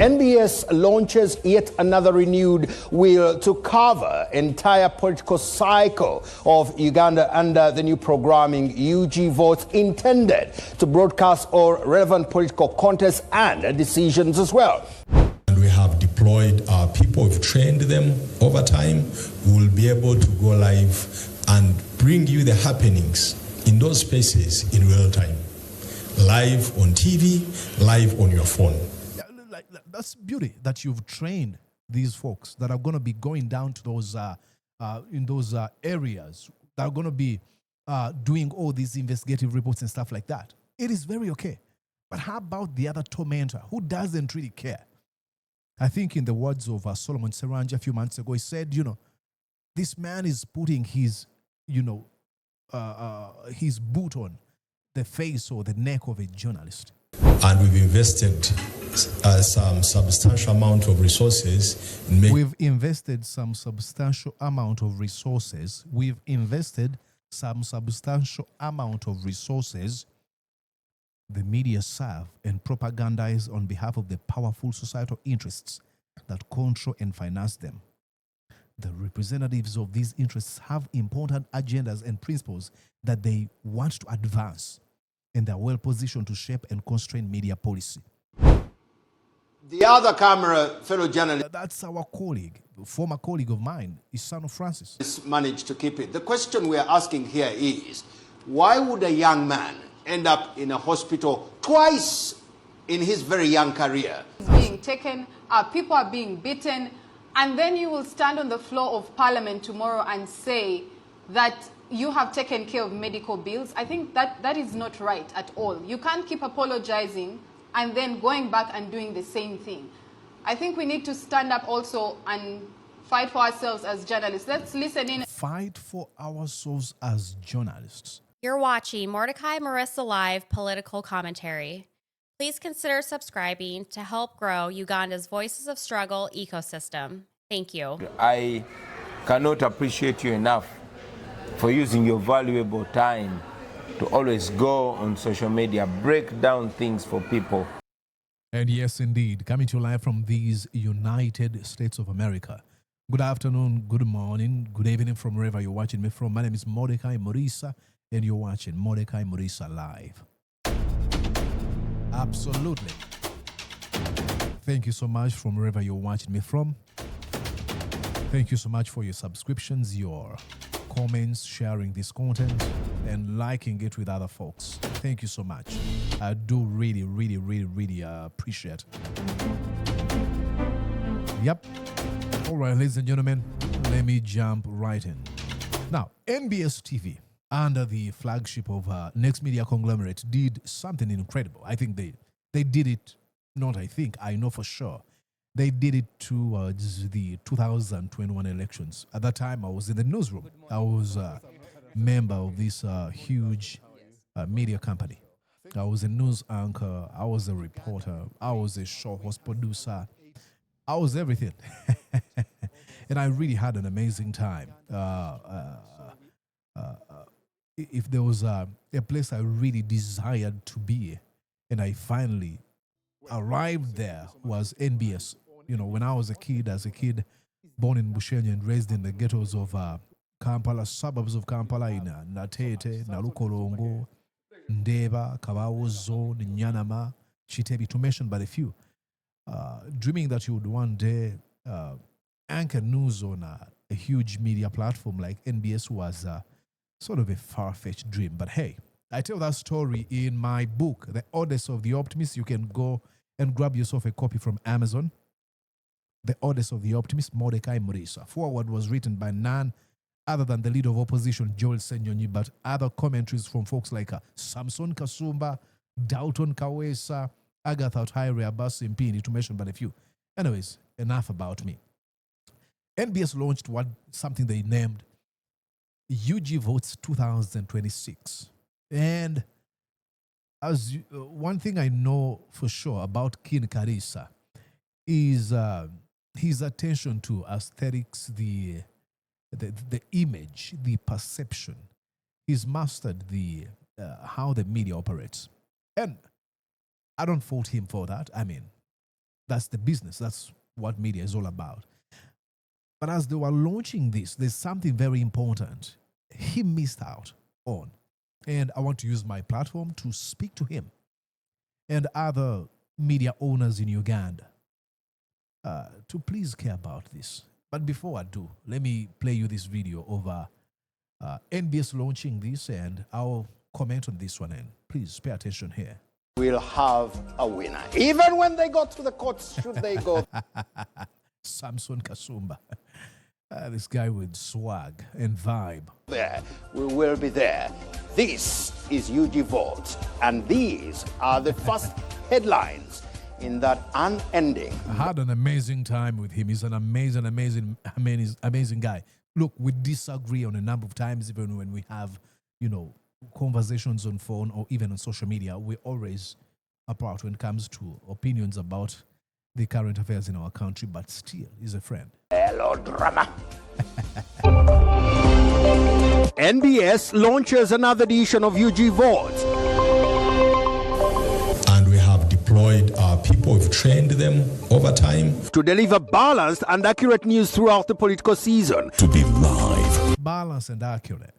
NBS launches yet another renewed will to cover entire political cycle of Uganda under the new programming UG Votes, intended to broadcast all relevant political contests and decisions as well. And we have deployed our people, we've trained them over time. We will be able to go live and bring you the happenings in those spaces in real time. Live on TV, live on your phone. That's beauty that you've trained these folks that are going to be going down to those in those areas that are going to be doing all these investigative reports and stuff like that. It is very okay. But how about the other tormentor who doesn't really care? I think in the words of Solomon Seranja a few months ago, he said, this man is putting his, his boot on the face or the neck of a journalist. And we've invested some substantial amount of resources. We've invested some substantial amount of resources. The media serve and propagandize on behalf of the powerful societal interests that control and finance them. The representatives of these interests have important agendas and principles that they want to advance, and they're well positioned to shape and constrain media policy. The other camera, fellow journalist, that's our colleague, former colleague of mine, Isano Francis, managed to keep it. The question we are asking here is, why would a young man end up in a hospital twice in his very young career? Being taken, people are being beaten, and then you will stand on the floor of Parliament tomorrow and say that you have taken care of medical bills. I think that is not right at all. You can't keep apologizing and then going back and doing the same thing. I think we need to stand up also and fight for ourselves as journalists. Let's listen in. Fight for ourselves as journalists. You're watching Mordecai Marissa Live Political Commentary. Please consider subscribing to help grow Uganda's Voices of Struggle ecosystem. Thank you. I cannot appreciate you enough for using your valuable time to always go on social media, break down things for people. And yes, indeed, coming to you live from these United States of America. Good afternoon, good morning, good evening from wherever you're watching me from. My name is Mordecai Marissa, and you're watching Mordecai Marissa Live. Absolutely. Thank you so much from wherever you're watching me from. Thank you so much for your subscriptions, your comments, sharing this content, and liking it with other folks. Thank you so much. I do really, really, really, really appreciate it. Yep. All right, ladies and gentlemen, let me jump right in. Now, NBS TV, under the flagship of Next Media Conglomerate, did something incredible. I think they did it, not I think, I know for sure. They did it towards the 2021 elections. At that time, I was in the newsroom. I was a member of this huge media company. I was a news anchor. I was a reporter. I was a show host producer. I was everything. And I really had an amazing time. If there was a place I really desired to be, and I finally arrived there, was NBS. When I was a kid, born in Bushenyi and raised in the ghettos of Kampala, suburbs of Kampala, in Natete, Nalukolongo, Ndeba, Kabawozo, Nyanama, Chitebi, to mention but a few. Dreaming that you would one day anchor news on a huge media platform like NBS was sort of a far-fetched dream. But hey, I tell that story in my book, The Odyssey of the Optimist. You can go and grab yourself a copy from Amazon. The Odyssey of the Optimist, Mordecai Marissa. Forward was written by none other than the leader of opposition, Joel Senyonyi, but other commentaries from folks like Samson Kasumba, Dalton Kawesa, Agatha Taire, Abbas Mpini, to mention but a few. Anyways, enough about me. NBS launched something they named UG Votes 2026. And as one thing I know for sure about King Karisa is his attention to aesthetics, the image, the perception. He's mastered how the media operates. And I don't fault him for that. I mean, That's the business. That's what media is all about. But as they were launching this, there's something very important he missed out on. And I want to use my platform to speak to him and other media owners in Uganda to please care about this. But before I do, let me play you this video of NBS launching this, and I'll comment on this one. And please pay attention here. We'll have a winner. Even when they go through the courts, should they go? Samson Kasumba. This guy with swag and vibe. There, we will be there. This is UG Vault, and these are the first headlines in that unending. I had an amazing time with him. He's an amazing guy. Look, we disagree on a number of times, even when we have, conversations on phone or even on social media. We're always apart when it comes to opinions about the current affairs in our country, but still, he's a friend. Hello, drama. NBS launches another edition of UG Vault. And we have deployed our people, we've trained them over time To deliver balanced and accurate news throughout the political season. to be live, Balanced and accurate.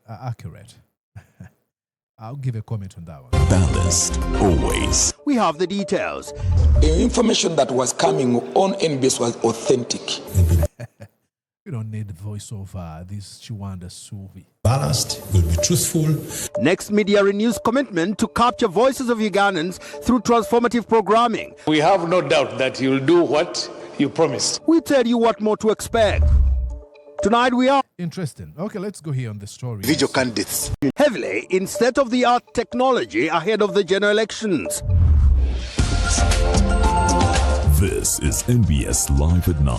I'll give a comment on that one. balanced, always. We have the details. The information that was coming on NBS was authentic. You don't need the voice of this Chiwanda Suvi. balanced, will be truthful, Next Media renews commitment to capture voices of Ugandans through transformative programming. We have no doubt that you'll do what you promised. We tell you what more to expect. Tonight we are Interesting. Okay, let's go here on the story. Video candidates. heavily in state-of-the-art technology ahead of the general elections. This is NBS Live at 9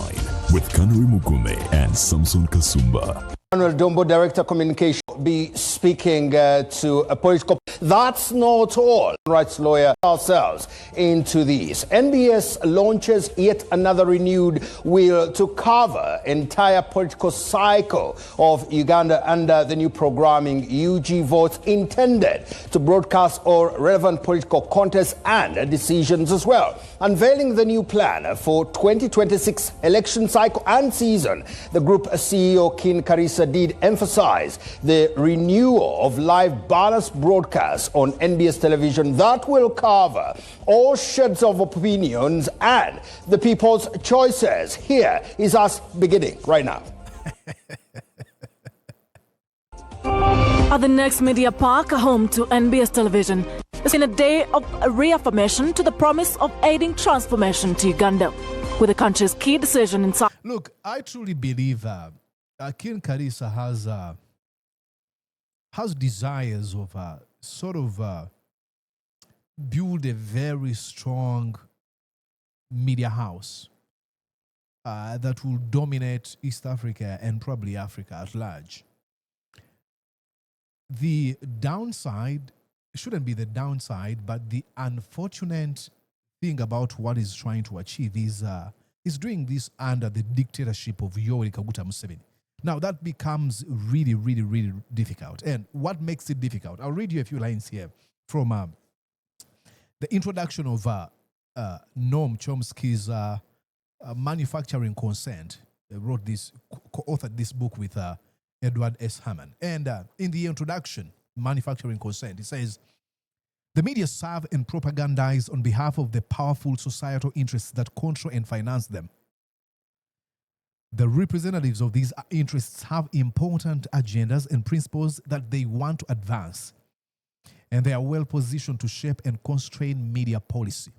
with Kanari Mukume and Samson Kasumba. Manuel Dombo, Director Communication, be speaking to a political. That's not all. Rights lawyer ourselves into these. NBS launches yet another renewed will to cover entire political cycle of Uganda under the new programming UG Votes, intended to broadcast all relevant political contests and decisions as well. Unveiling the new plan for 2026 election cycle and season, the group CEO Kin Karisa did emphasize the renewal of live balanced broadcasts on NBS television that will cover all shades of opinions and the people's choices. Here is us beginning right now. At the next media park, home to NBS television, it's been a day of reaffirmation to the promise of aiding transformation to Uganda, with the country's key decision in. Look, I truly believe Kin Karisa has desires of build a very strong media house that will dominate East Africa and probably Africa at large. The downside shouldn't be the downside, but the unfortunate thing about what he's trying to achieve is doing this under the dictatorship of Yoweri Kaguta Museveni. Now, that becomes really, really, really difficult. And what makes it difficult? I'll read you a few lines here from the introduction of Noam Chomsky's Manufacturing Consent. Wrote this, co-authored this book with Edward S. Hammond. And in the introduction, Manufacturing Consent, it says, the media serve and propagandize on behalf of the powerful societal interests that control and finance them. The representatives of these interests have important agendas and principles that they want to advance, and they are well positioned to shape and constrain media policy.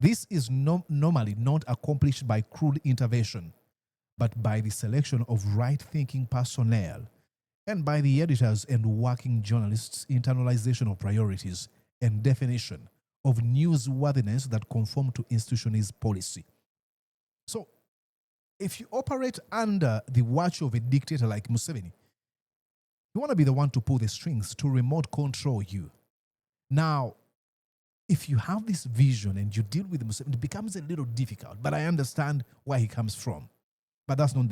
This is normally not accomplished by crude intervention, but by the selection of right-thinking personnel and by the editors and working journalists' internalization of priorities and definition of newsworthiness that conform to institutionalized policy. So, if you operate under the watch of a dictator like Museveni, you want to be the one to pull the strings to remote control you. Now, if you have this vision and you deal with Museveni, it becomes a little difficult, but I understand where he comes from. But that's not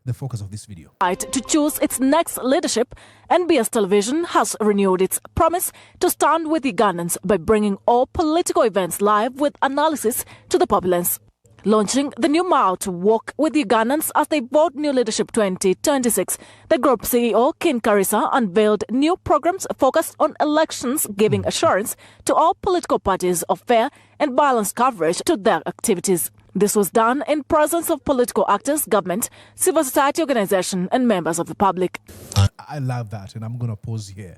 the focus of this video. Right to choose its next leadership, NBS Television has renewed its promise to stand with Ugandans by bringing all political events live with analysis to the populace. Launching the new mile to walk with Ugandans as they vote new leadership 2026, the group CEO, Ken Karisa, unveiled new programs focused on elections, giving assurance to all political parties of fair and balanced coverage to their activities. This was done in presence of political actors, government, civil society organization, and members of the public. I love that, and I'm going to pause here.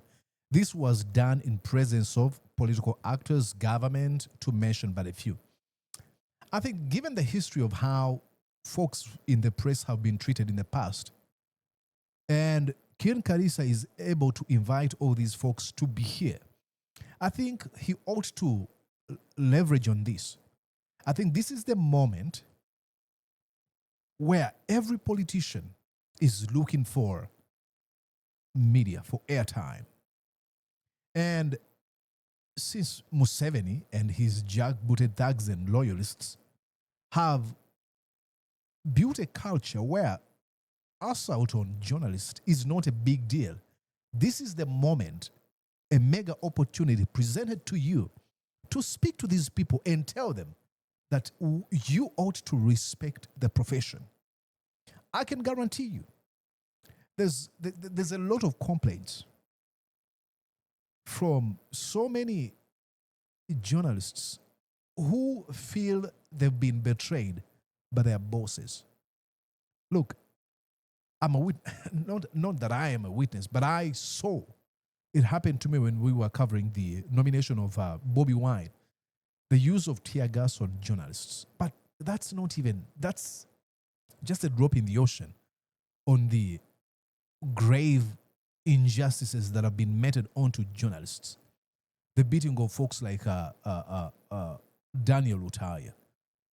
This was done in presence of political actors, government, to mention but a few. I think given the history of how folks in the press have been treated in the past, and Ken Karisa is able to invite all these folks to be here, I think he ought to leverage on this. I think this is the moment where every politician is looking for media, for airtime. And since Museveni and his jack-booted thugs and loyalists have built a culture where assault on journalists is not a big deal, this is the moment, a mega opportunity presented to you to speak to these people and tell them that you ought to respect the profession. I can guarantee you, there's a lot of complaints from so many journalists who feel they've been betrayed by their bosses. Look, I'm a not that I am a witness, but I saw it happened to me when we were covering the nomination of Bobby Wine, the use of tear gas on journalists. But that's just a drop in the ocean on the grave injustices that have been meted onto journalists. The beating of folks like Daniel Lutaya,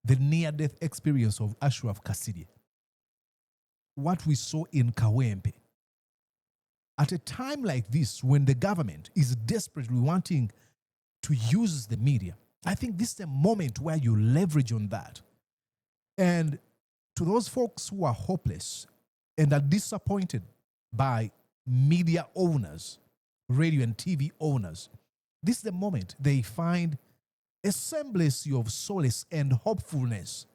the near-death experience of Ashraf Kassidi, what we saw in Kawempe. At a time like this, when the government is desperately wanting to use the media, I think this is a moment where you leverage on that. And to those folks who are hopeless and are disappointed by media owners, radio and TV owners, this is the moment they find a semblance of solace and hopefulness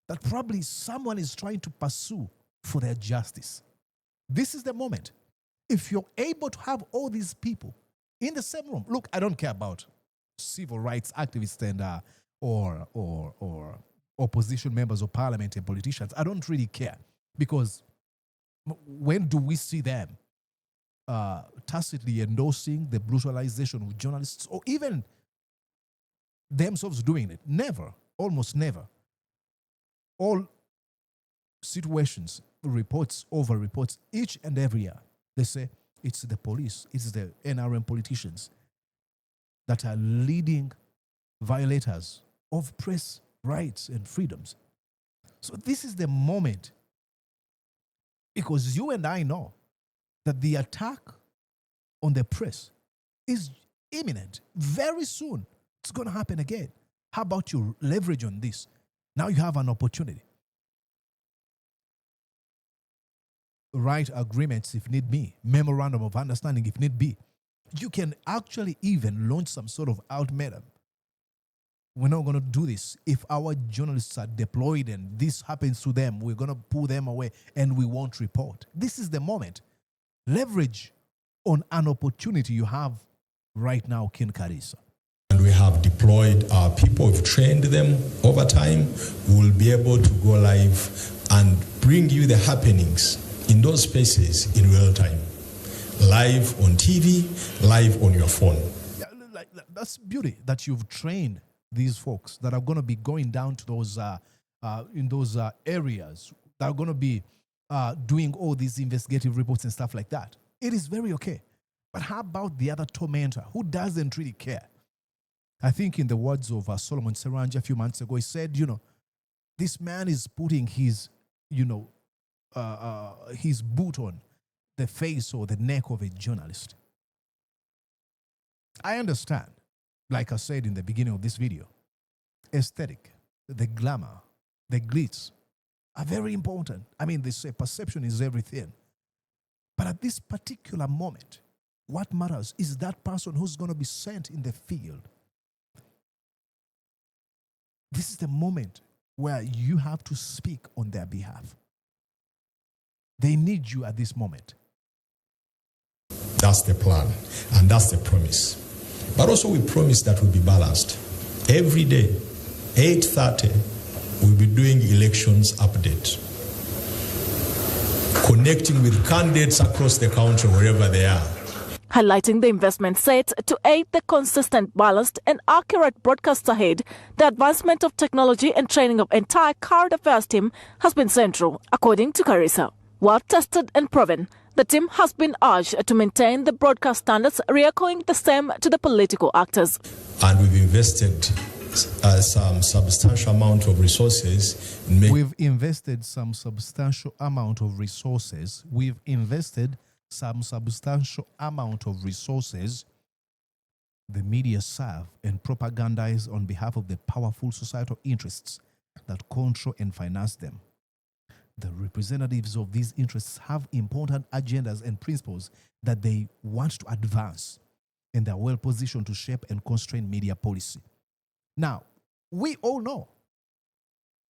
that probably someone is trying to pursue for their justice. This is the moment. If you're able to have all these people in the same room, look, I don't care about civil rights activists and or opposition members of parliament and politicians. I don't really care, because when do we see them tacitly endorsing the brutalization of journalists, or even themselves doing it? Never, almost never. All situations, reports over reports, each and every year, they say it's the police, it's the NRM politicians that are leading violators of press rights and freedoms. So this is the moment, because you and I know that the attack on the press is imminent. Very soon, it's going to happen again. How about you leverage on this? Now you have an opportunity. Write agreements if need be, memorandum of understanding if need be. You can actually even launch some sort of ultimatum. We're not going to do this. If our journalists are deployed and this happens to them, we're going to pull them away and we won't report. This is the moment. Leverage on an opportunity you have right now, Ken Karisa. And we have deployed our people, we've trained them over time. We will be able to go live and bring you the happenings in those spaces in real time. Live on TV, live on your phone. Yeah, that's beauty that you've trained these folks that are going to be going down to those in those areas that are going to be doing all these investigative reports and stuff like that. It is very okay. But how about the other tormentor who doesn't really care? I think in the words of Solomon Seranja a few months ago, he said, this man is putting his, his boot on the face or the neck of a journalist. I understand, like I said in the beginning of this video, aesthetic, the glamour, the glitz. are very important. I mean, they say perception is everything. But at this particular moment, what matters is that person who's going to be sent in the field. This is the moment where you have to speak on their behalf. They need you at this moment. That's the plan, and that's the promise. But also we promise that we'll be balanced. Every day, 8:30, we'll be doing elections update, connecting with candidates across the country, wherever they are. Highlighting the investment set to aid the consistent, balanced and accurate broadcasts ahead, the advancement of technology and training of entire current affairs team has been central, according to Carissa. While tested and proven, the team has been urged to maintain the broadcast standards, re-echoing the same to the political actors. And we've invested some substantial amount of resources. We've invested some substantial amount of resources. The media serve and propagandize on behalf of the powerful societal interests that control and finance them. The representatives of these interests have important agendas and principles that they want to advance, and they're well positioned to shape and constrain media policy. Now, we all know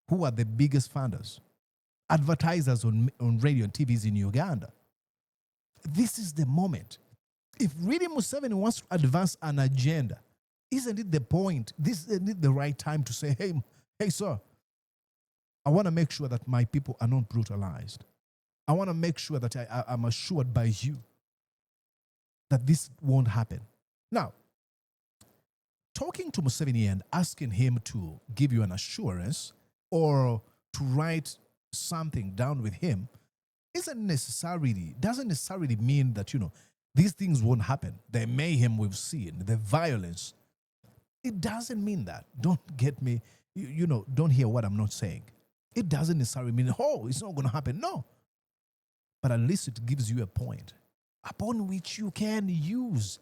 who are the biggest funders, advertisers on radio and TVs in Uganda. This is the moment. If really Museveni wants to advance an agenda, isn't it the point? Isn't it the right time to say, hey, sir, I want to make sure that my people are not brutalized. I want to make sure that I'm assured by you that this won't happen. Now, talking to Museveni and asking him to give you an assurance or to write something down with him doesn't necessarily mean that, these things won't happen. The mayhem we've seen, the violence, it doesn't mean that. Don't get me, don't hear what I'm not saying. It doesn't necessarily mean, it's not going to happen. No. But at least it gives you a point upon which you can use.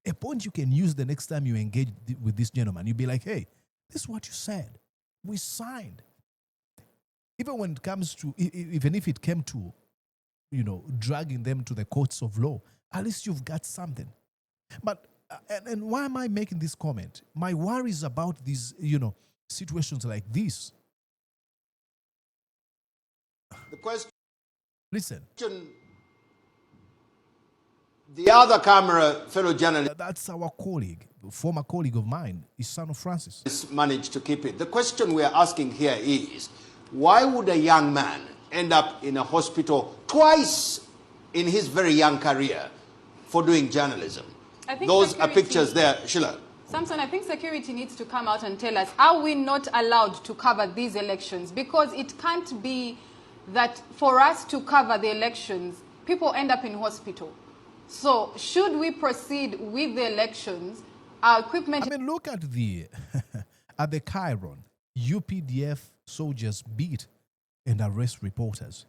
A point you can use the next time you engage with this gentleman. You'll be like, hey, this is what you said. We signed. Even if it came to, dragging them to the courts of law, at least you've got something. But, and why am I making this comment? My worries about these, situations like this. The question. Listen. The other camera fellow journalist. That's our colleague, former colleague of mine, Isano Francis. Managed to keep it. The question we are asking here is, why would a young man end up in a hospital twice in his very young career for doing journalism? I think those are pictures there, Sheila. Samson, I think security needs to come out and tell us, are we not allowed to cover these elections? Because it can't be that for us to cover the elections, people end up in hospital. So should we proceed with the elections, our equipment... I mean, look at the at the Chiron, UPDF soldiers beat and arrest reporters.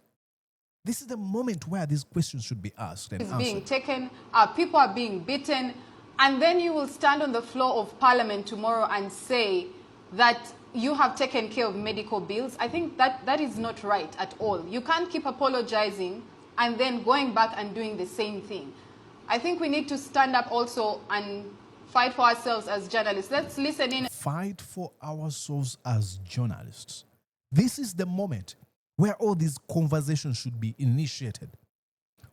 This is the moment where these questions should be asked and answered. Being taken, our people are being beaten, and then you will stand on the floor of Parliament tomorrow and say that you have taken care of medical bills. I think that is not right at all. You can't keep apologizing and then going back and doing the same thing. I think we need to stand up also and fight for ourselves as journalists. Let's listen in. Fight for ourselves as journalists. This is the moment where all these conversations should be initiated.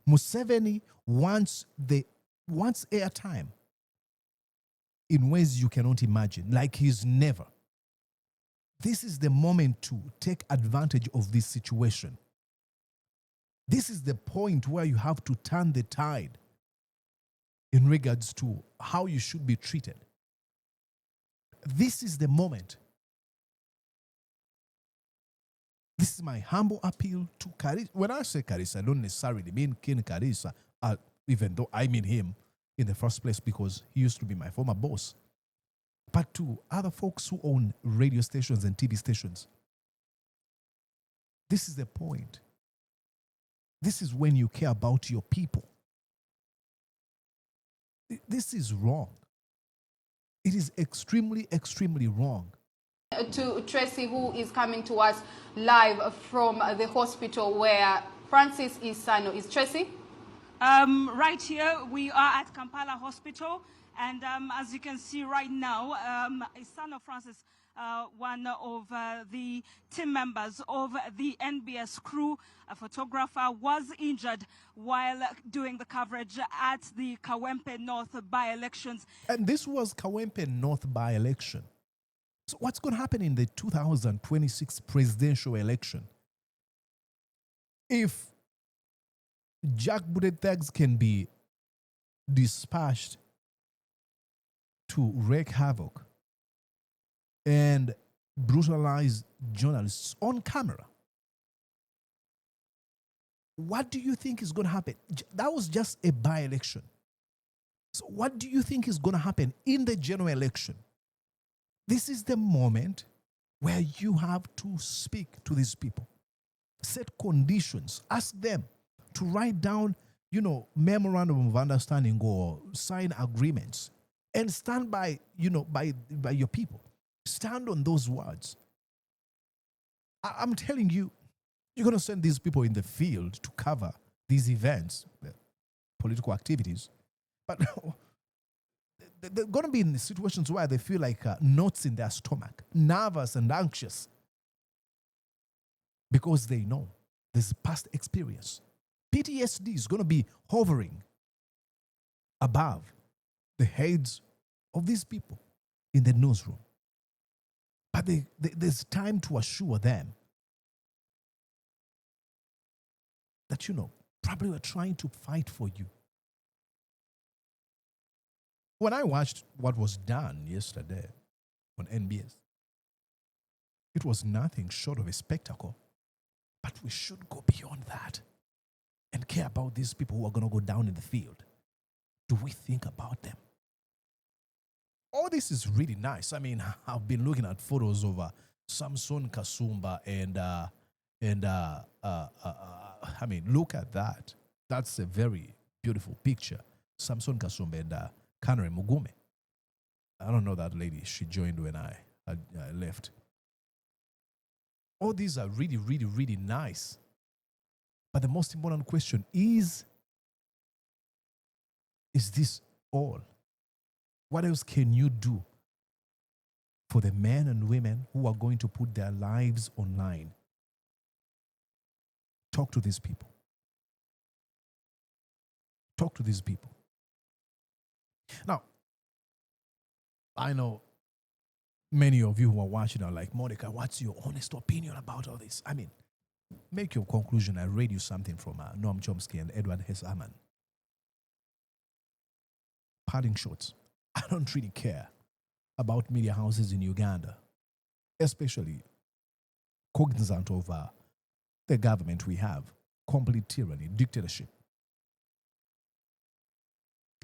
Museveni wants airtime in ways you cannot imagine, like he's never. This is the moment to take advantage of this situation. This is the point where you have to turn the tide in regards to how you should be treated. This is the moment. This is my humble appeal to Carissa. When I say Carissa, I don't necessarily mean Ken Carissa, even though I mean him in the first place because he used to be my former boss. But to other folks who own radio stations and TV stations. This is the point. This is when you care about your people. This is wrong. It is extremely, extremely wrong. to Tracy, who is coming to us live from the hospital where Francis Isano is. Tracy? Right here, we are at Kampala Hospital, and as you can see right now, Isano Francis, one of the team members of the NBS crew, a photographer, was injured while doing the coverage at the Kawempe North by-elections. And this was Kawempe North by-election. So what's going to happen in the 2026 presidential election? If Jack Budetegs can be dispatched to wreak havoc and brutalize journalists on camera, what do you think is going to happen? That was just a by-election. So what do you think is going to happen in the general election? This is the moment where you have to speak to these people, set conditions, ask them to write down, memorandum of understanding or sign agreements and stand by, by your people. Stand on those words. I'm telling you, you're going to send these people in the field to cover these events, political activities, but they're going to be in situations where they feel like knots in their stomach, nervous and anxious, because they know there's past experience. PTSD is going to be hovering above the heads of these people in the newsroom. But there's time to assure them that, probably we're trying to fight for you. When I watched what was done yesterday on NBS, it was nothing short of a spectacle. But we should go beyond that and care about these people who are going to go down in the field. Do we think about them? All this is really nice. I mean, I've been looking at photos of Samson Kasumba I mean, look at that. That's a very beautiful picture. Samson Kasumba and Kanere Mugume. I don't know that lady. She joined when I left. All these are really, really, really nice. But the most important question is this all? What else can you do for the men and women who are going to put their lives online? Talk to these people. Talk to these people. Now, I know many of you who are watching are like, Monica, what's your honest opinion about all this? I mean, make your conclusion. I read you something from Noam Chomsky and Edward Hess Aman. Parting shots. I don't really care about media houses in Uganda, especially cognizant of the government we have, complete tyranny, dictatorship.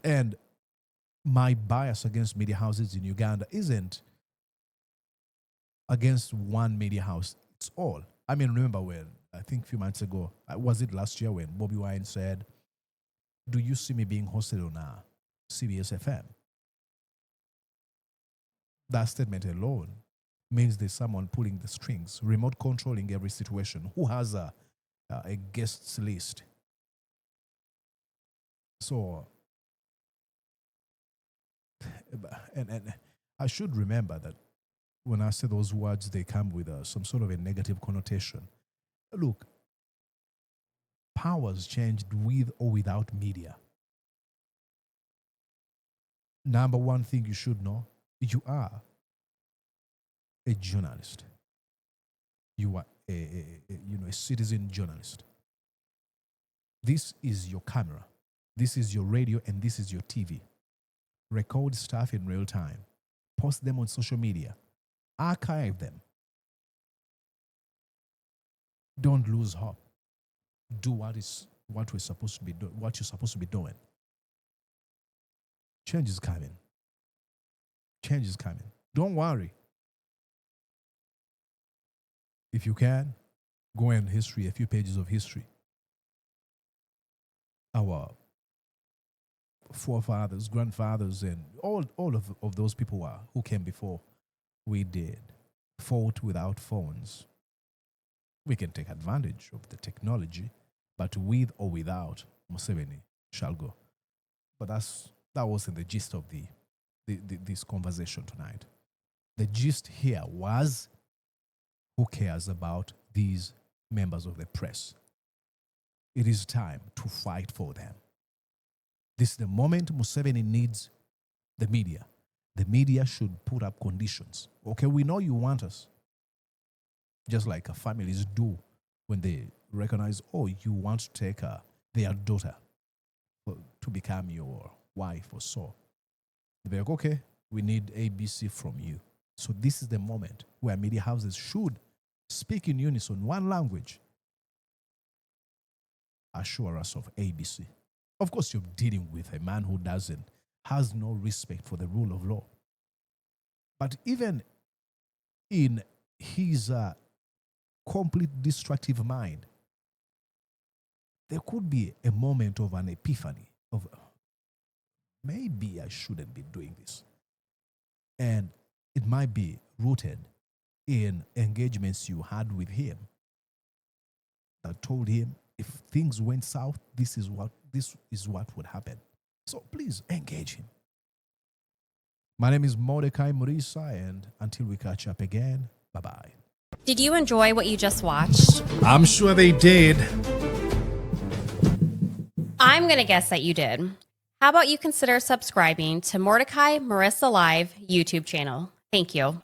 And my bias against media houses in Uganda isn't against one media house. It's all. I mean, remember when, I think a few months ago, was it last year when Bobby Wine said, do you see me being hosted on CBS FM? That statement alone means there's someone pulling the strings, remote controlling every situation, who has a guests list. So, and I should remember that when I say those words, they come with some sort of a negative connotation. Look, powers changed with or without media. Number one thing you should know, you are a journalist. You are a citizen journalist. This is your camera. This is your radio, and this is your TV. Record stuff in real time. Post them on social media. Archive them. Don't lose hope. Do what we're supposed to be doing, what you're supposed to be doing. Change is coming. Change is coming. Don't worry. If you can, go in history, a few pages of history. Our forefathers, grandfathers, and all of those people who came before we did. fought without phones. We can take advantage of the technology, but with or without, Museveni shall go. But that wasn't the gist of this conversation tonight. The gist here was, who cares about these members of the press? It is time to fight for them. This is the moment Museveni needs the media. The media should put up conditions. Okay, we know you want us. Just like families do when they recognize, oh, you want to take their daughter to become your wife or so. They're like, okay, we need ABC from you. So this is the moment where media houses should speak in unison, one language. Assure us of ABC. Of course, you're dealing with a man who has no respect for the rule of law. But even in his complete destructive mind, there could be a moment of an epiphany of, maybe I shouldn't be doing this. And it might be rooted in engagements you had with him that told him, if things went south, this is what would happen. So please engage him. My name is Mordecai Murisa, and until we catch up again, bye-bye. Did you enjoy what you just watched? I'm sure they did. I'm going to guess that you did. How about you consider subscribing to Mordecai Marissa Live YouTube channel? Thank you.